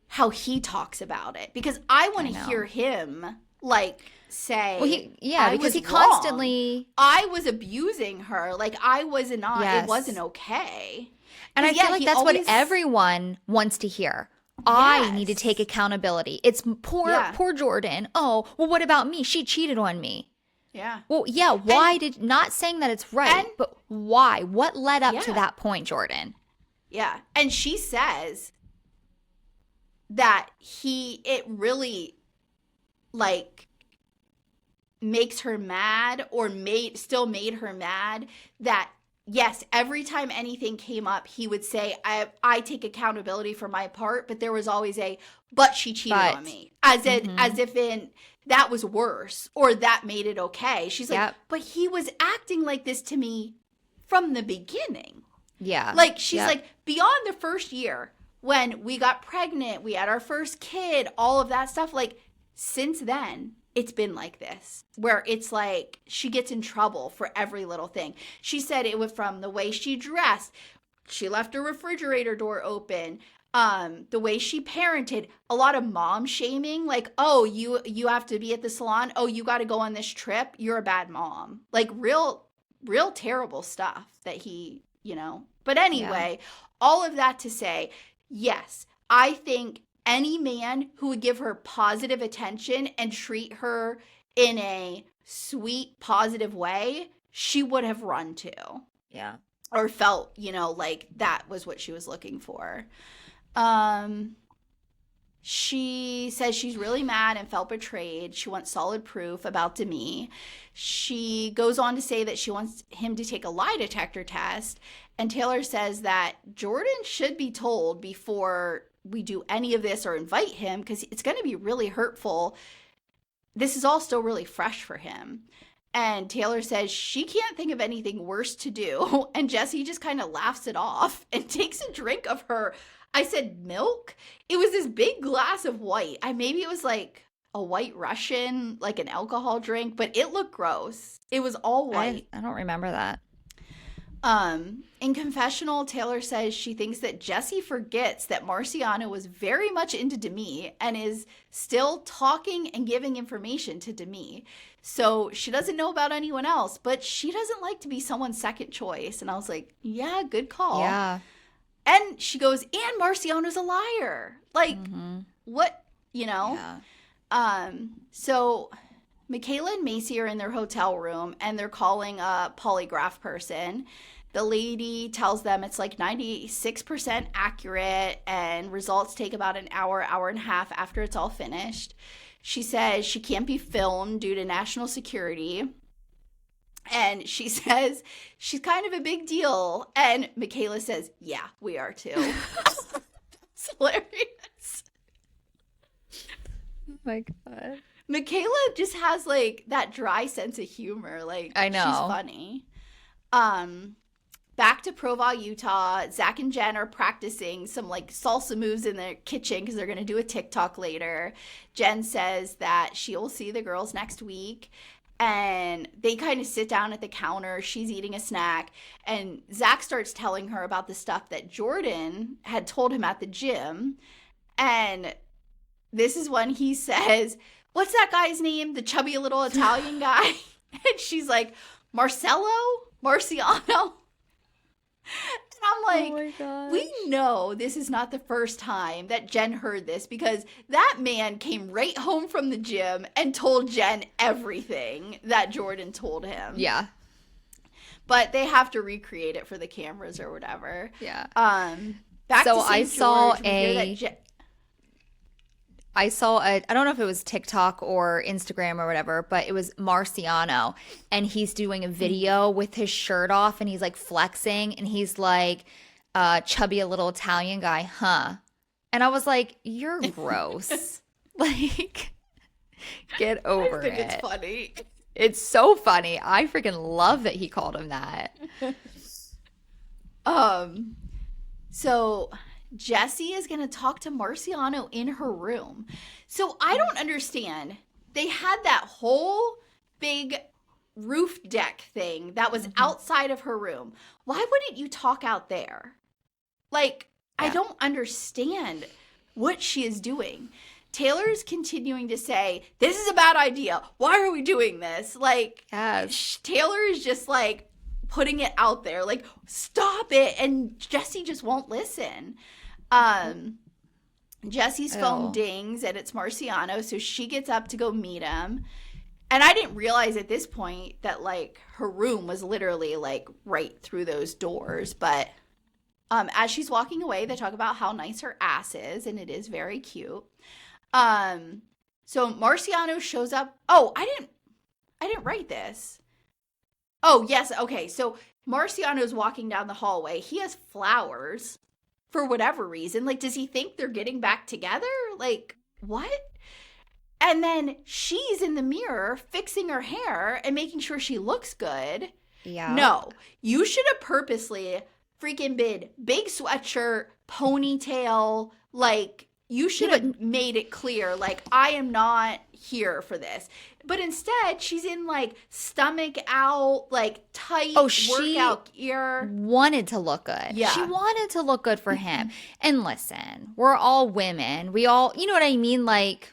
how he talks about it because I want I to know. hear him like Well, say yeah, I because was he wrong. constantly, I was abusing her. Like I was not it wasn't yes. okay. And Cuz I feel yeah, like he that's what always everyone wants to hear. I need to take yes. accountability. It's Yeah. poor Jordan. Oh, well, what about me? She cheated on me. Yeah. Well, yeah, And not saying that it's and right, but why? What led up to yeah. that point, Jordan? Yeah. And she says that it really like makes her mad or made her mad that yes, every time anything came up he would say I take accountability for my part, but there was always but she cheated on But, me mm-hmm. as if in that was worse or that made it okay. She's like, Yep. but he was acting like this to me from the beginning. Yeah. Like she's Yep. like beyond the first year when we got pregnant, we had our first kid, all of that stuff, like since then it's been like this where it's like she gets in trouble for every little thing. She said it was from the way she dressed. She left her refrigerator door open. The way she parented, a lot of mom shaming, like, oh, you have to be at the salon. Oh, you got to go on this trip. You're a bad mom. Like real terrible stuff that he. But Yeah. anyway, all of that to say, yes, I think any man who would give her positive attention and treat her in a sweet, positive way, she would have run to Yeah. or felt, like that was what she was looking for. Um, she says she's really mad and felt betrayed. She wants solid proof about Demi. She goes on to say that she wants him to take a lie detector test. And Taylor says that Jordan should be told before we do any of this or invite him because it's going to be really hurtful. This is all still really fresh for him. And Taylor says she can't think of anything worse to do. And Jessi just kind of laughs it off and takes a drink of her. I said milk. It was this big glass of white. Maybe it was like a white Russian, like an alcohol drink, but it looked gross. It was all white. I don't remember that. In confessional, Taylor says she thinks that Jessi forgets that Marciano was very much into Demi and is still talking and giving information to Demi. So she doesn't know about anyone else, but she doesn't like to be someone's second choice. And I was like, yeah, good call. Yeah. And she goes, and Marciano's a liar. Like, Mm-hmm. what, Yeah. So Michaela and Macy are in their hotel room and they're calling a polygraph person. The lady tells them it's like 96% accurate and results take about an hour, hour and a half after it's all finished. She says she can't be filmed due to national security. And she says she's kind of a big deal. And Michaela says, yeah, we are too. It's hilarious. Oh my God. Michaela just has like that dry sense of humor. Like I know. she's funny. back to Provo, Utah. Zach and Jen are practicing some like salsa moves in their kitchen because they're going to do a TikTok later. Jen says that she'll see the girls next week. And they kind of sit down at the counter. She's eating a snack. And Zach starts telling her about the stuff that Jordan had told him at the gym. And this is when he says, what's that guy's name? The chubby little Italian guy? And she's like, Marciano? And I'm like, Oh my gosh. we know this is not the first time that Jen heard this because that man came right home from the gym and told Jen everything that Jordan told him. Yeah. But they have to recreate it for the cameras or whatever. Yeah. Back So to St. I saw George, we hear that I don't know if it was TikTok or Instagram or whatever, but it was Marciano. And he's doing a video with his shirt off and he's like flexing and he's like, chubby, a little Italian guy, huh? And I was like, you're gross. Like, get over it. I think it's funny. It's so funny. I freaking love that he called him that. So Jessi is going to talk to Marciano in her room. So I don't understand. They had that whole big roof deck thing that was outside of her room. Why wouldn't you talk out there? Like, I don't understand what she is doing. Taylor's continuing to say, this is a bad idea. Why are we doing this? Like, Yes. Taylor is just like putting it out there. Like, stop it. And Jessi just won't listen. Jessi's phone dings and it's Marciano, so she gets up to go meet him. And I didn't realize at this point that like her room was literally like right through those doors. But as she's walking away, they talk about how nice her ass is, and it is very cute. So Marciano shows up. Oh, I didn't write this. Oh, yes. Okay. So Marciano's walking down the hallway. He has flowers for whatever reason. Like, does he think they're getting back together? Like, what? And then she's in the mirror fixing her hair and making sure she looks good. Yeah. No, you should have purposely freaking been big sweatshirt, ponytail, like, you should have made it clear, like, I am not here for this. But instead, she's in, like, stomach out, like, tight workout gear. Wanted to look good. Yeah. She wanted to look good for him. And listen, we're all women. We all, you know what I mean? Like,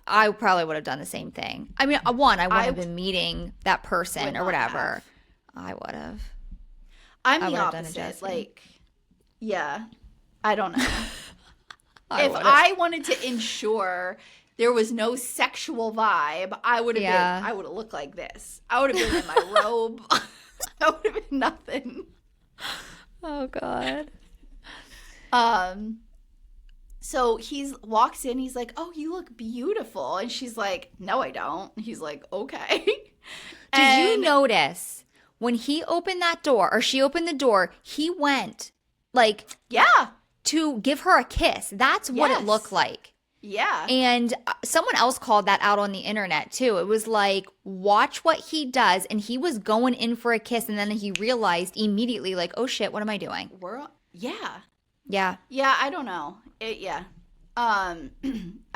I probably would have done the same thing. I mean, I would have been meeting that person or whatever. I would have. I'm the opposite. Like, yeah, I don't know. If I wanted to ensure there was no sexual vibe, I would have looked like this. I would have been in my robe. I would have been nothing. Oh God. So he walks in, he's like, "Oh, you look beautiful." And she's like, "No, I don't." He's like, "Okay." Did you notice when he opened that door, or she opened the door, he went like, yeah, to give her a kiss. That's what it looked like. Yeah. And someone else called that out on the internet too. It was like, watch what he does. And he was going in for a kiss. And then he realized immediately, like, oh shit, what am I doing? Yeah. Yeah. Yeah, I don't know. I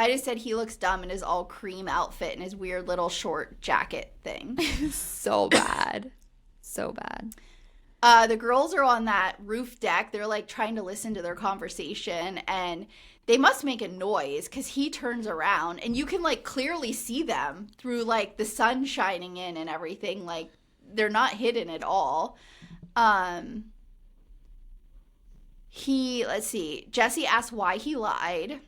just said he looks dumb in his all cream outfit and his weird little short jacket thing. So bad. So bad. The girls are on that roof deck. They're like trying to listen to their conversation, and they must make a noise because he turns around and you can like clearly see them through like the sun shining in and everything. Like, they're not hidden at all. Let's see. Jessi asked why he lied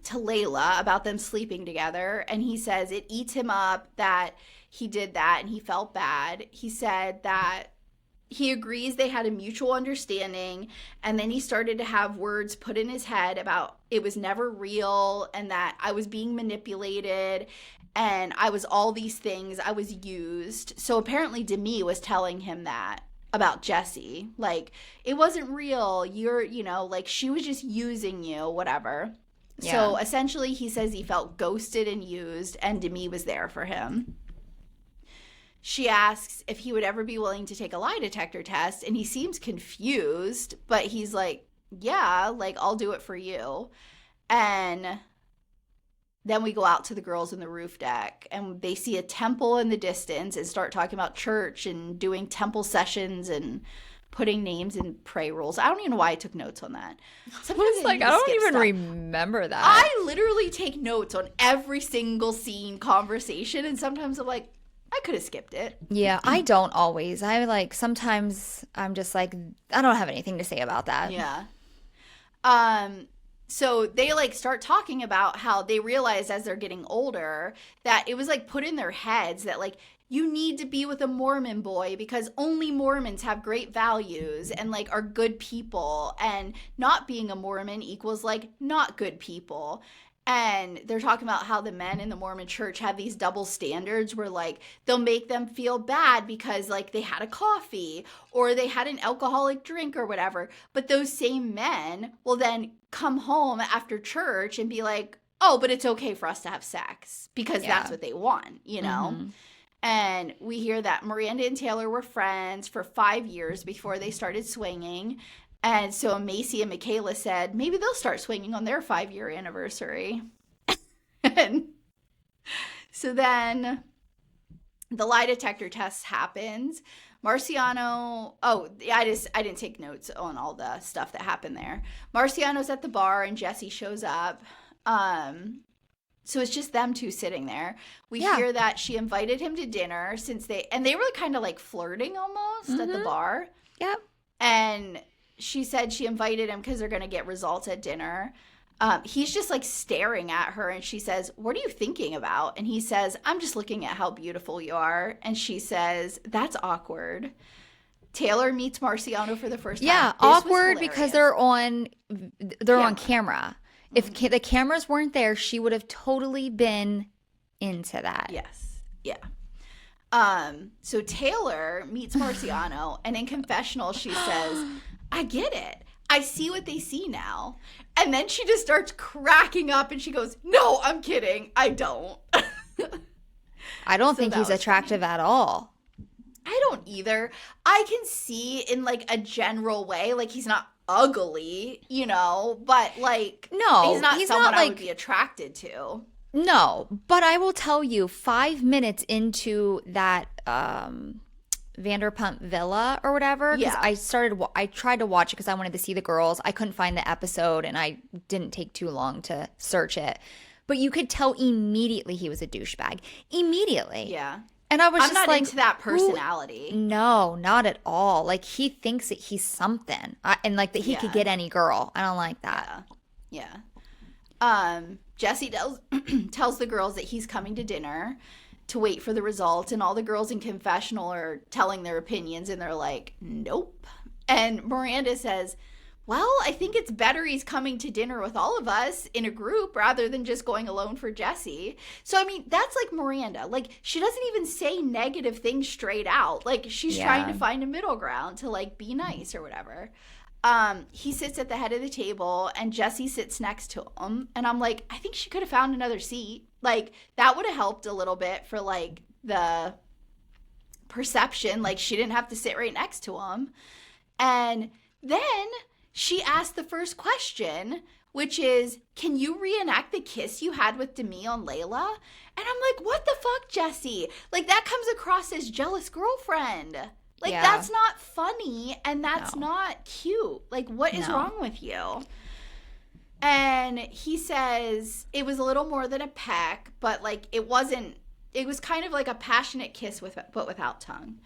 to Layla about them sleeping together, and he says it eats him up that he did that and he felt bad. He said that he agrees they had a mutual understanding, and then he started to have words put in his head about it was never real and that I was being manipulated and I was all these things. I was used. So apparently Demi was telling him that about Jessi. Like, it wasn't real. Like, she was just using you, whatever. Yeah. So essentially he says he felt ghosted and used, and Demi was there for him. she asks if he would ever be willing to take a lie detector test, and he seems confused, but he's like, yeah, like, I'll do it for you. And then we go out to the girls in the roof deck, and they see a temple in the distance and start talking about church and doing temple sessions and putting names in pray rolls. I don't even know why I took notes on that. Sometimes I don't even remember that. I literally take notes on every single scene, conversation, and sometimes I'm like, I could have skipped it. Yeah, I don't always. Sometimes I'm just like, I don't have anything to say about that. Yeah. So they like start talking about how they realize as they're getting older that it was like put in their heads that like you need to be with a Mormon boy because only Mormons have great values and like are good people, and not being a Mormon equals like not good people. And they're talking about how the men in the Mormon church have these double standards where like they'll make them feel bad because like they had a coffee or they had an alcoholic drink or whatever. But those same men will then come home after church and be like, oh, but it's okay for us to have sex because that's what they want, you know? Mm-hmm. And we hear that Miranda and Taylor were friends for 5 years before they started swinging. And so Macy and Michaela said maybe they'll start swinging on their 5-year anniversary. And so then the lie detector test happens. Marciano, I didn't take notes on all the stuff that happened there. Marciano's at the bar and Jessi shows up. So it's just them two sitting there. We hear that she invited him to dinner they were kind of like flirting almost at the bar. Yep. And she said she invited him because they're going to get results at dinner. He's just like staring at her, and she says, what are you thinking about? And he says, I'm just looking at how beautiful you are. And she says, that's awkward. Taylor meets Marciano for the first time. Yeah, awkward because they're on camera. If the cameras weren't there, she would have totally been into that. Yes. Yeah. So Taylor meets Marciano, and in confessional, she says, I get it. I see what they see now. And then she just starts cracking up, and she goes, no, I'm kidding. I don't. I don't think he's attractive at all. I don't either. I can see in like a general way, like he's not ugly, you know, but like, no, he's not someone I would be attracted to. No, but I will tell you, 5 minutes into that Vanderpump Villa or whatever, because I tried to watch it because I wanted to see the girls. I couldn't find the episode, and I didn't take too long to search it. But you could tell immediately he was a douchebag. Immediately. Yeah. And I was I'm just not like, into that personality. No, not at all. Like, he thinks that he's something, and like that he could get any girl. I don't like that. Yeah. Jessi tells the girls that he's coming to dinner to wait for the results, and all the girls in confessional are telling their opinions, and they're like, nope. And Miranda says, well, I think it's better he's coming to dinner with all of us in a group rather than just going alone for Jessi. So, I mean, that's like Miranda. Like, she doesn't even say negative things straight out. Like, she's trying to find a middle ground to, like, be nice or whatever. He sits at the head of the table, and Jessi sits next to him. And I'm like, I think she could have found another seat. Like, that would have helped a little bit for, like, the perception. Like, she didn't have to sit right next to him. And then she asked the first question, which is, can you reenact the kiss you had with Demi on Layla? And I'm like, what the fuck, Jessi? Like, that comes across as jealous girlfriend. Like, that's not funny, and that's not cute. Like, what is wrong with you? And he says it was a little more than a peck, but, like, it was kind of like a passionate kiss but without tongue.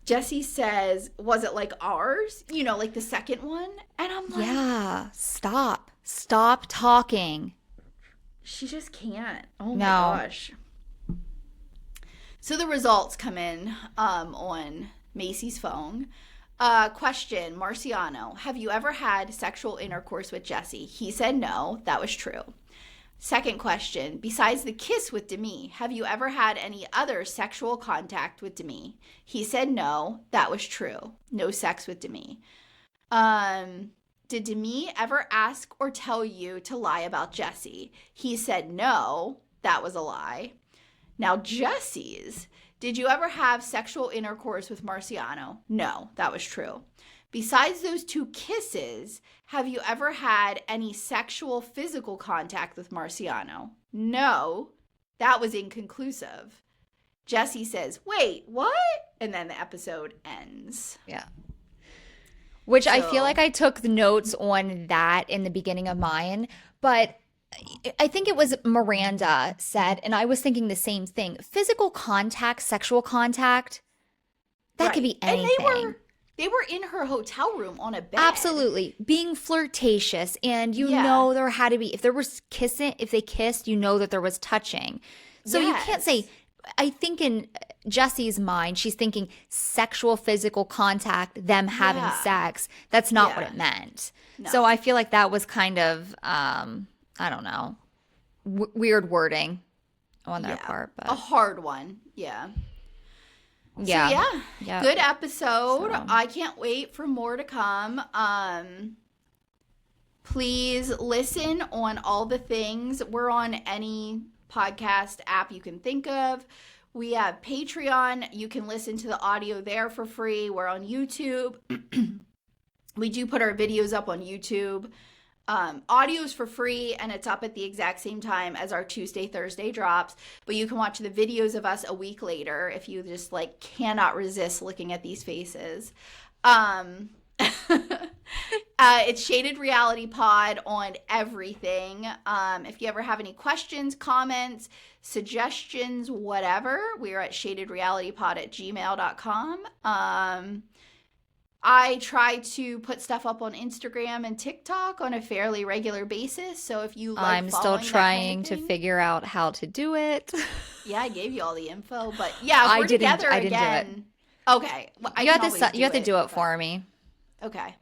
Jessi says, was it like ours? You know, like the second one? And I'm like, yeah, stop talking. She just can't. Oh my gosh. So the results come in on Macy's phone. Question, Marciano, have you ever had sexual intercourse with Jessi? He said no. That was true. Second question, besides the kiss with Demi, have you ever had any other sexual contact with Demi? He said no. That was true. No sex with Demi. Did Demi ever ask or tell you to lie about Jessi? He said no. That was a lie. Now, Jessi's. Did you ever have sexual intercourse with Marciano? No, that was true. Besides those 2 kisses, have you ever had any sexual physical contact with Marciano? No, that was inconclusive. Jessi says, wait, what? And then the episode ends. Yeah. Which I feel like I took the notes on that in the beginning of mine, but I think it was Miranda said, and I was thinking the same thing. Physical contact, sexual contact, that could be anything. And they were in her hotel room on a bed. Absolutely. Being flirtatious, and you know there had to be, if there was kissing, if they kissed, you know that there was touching. So you can't say, I think in Jessi's mind, she's thinking sexual physical contact, them having sex. That's not what it meant. No. So I feel like that was kind of, I don't know, weird wording on their part. But. A hard one. Yeah. Yeah. So good episode. So. I can't wait for more to come. Please listen on all the things. We're on any podcast app you can think of. We have Patreon. You can listen to the audio there for free. We're on YouTube. We do put our videos up on YouTube. Audio's for free, and it's up at the exact same time as our Tuesday, Thursday drops. But you can watch the videos of us a week later if you just like cannot resist looking at these faces. It's Shaded Reality Pod on everything. If you ever have any questions, comments, suggestions, whatever, we're at shadedrealitypod@gmail.com. I try to put stuff up on Instagram and TikTok on a fairly regular basis. So if you like I'm still trying to figure out how to do it. Yeah, I gave you all the info, but yeah, if we're together again. I didn't do it. Okay. Well, you have to do it for me. Okay.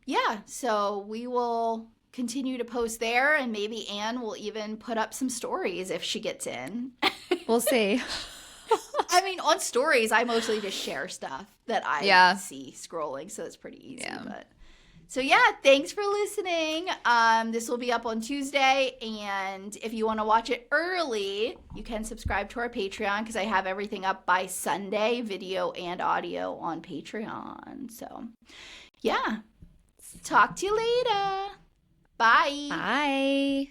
Yeah, so we will continue to post there, and maybe Anne will even put up some stories if she gets in. We'll see. I mean, on stories, I mostly just share stuff that I see scrolling, so it's pretty easy. Yeah. But so yeah, thanks for listening. This will be up on Tuesday, and if you want to watch it early, you can subscribe to our Patreon because I have everything up by Sunday, video and audio on Patreon. So yeah, talk to you later. Bye. Bye.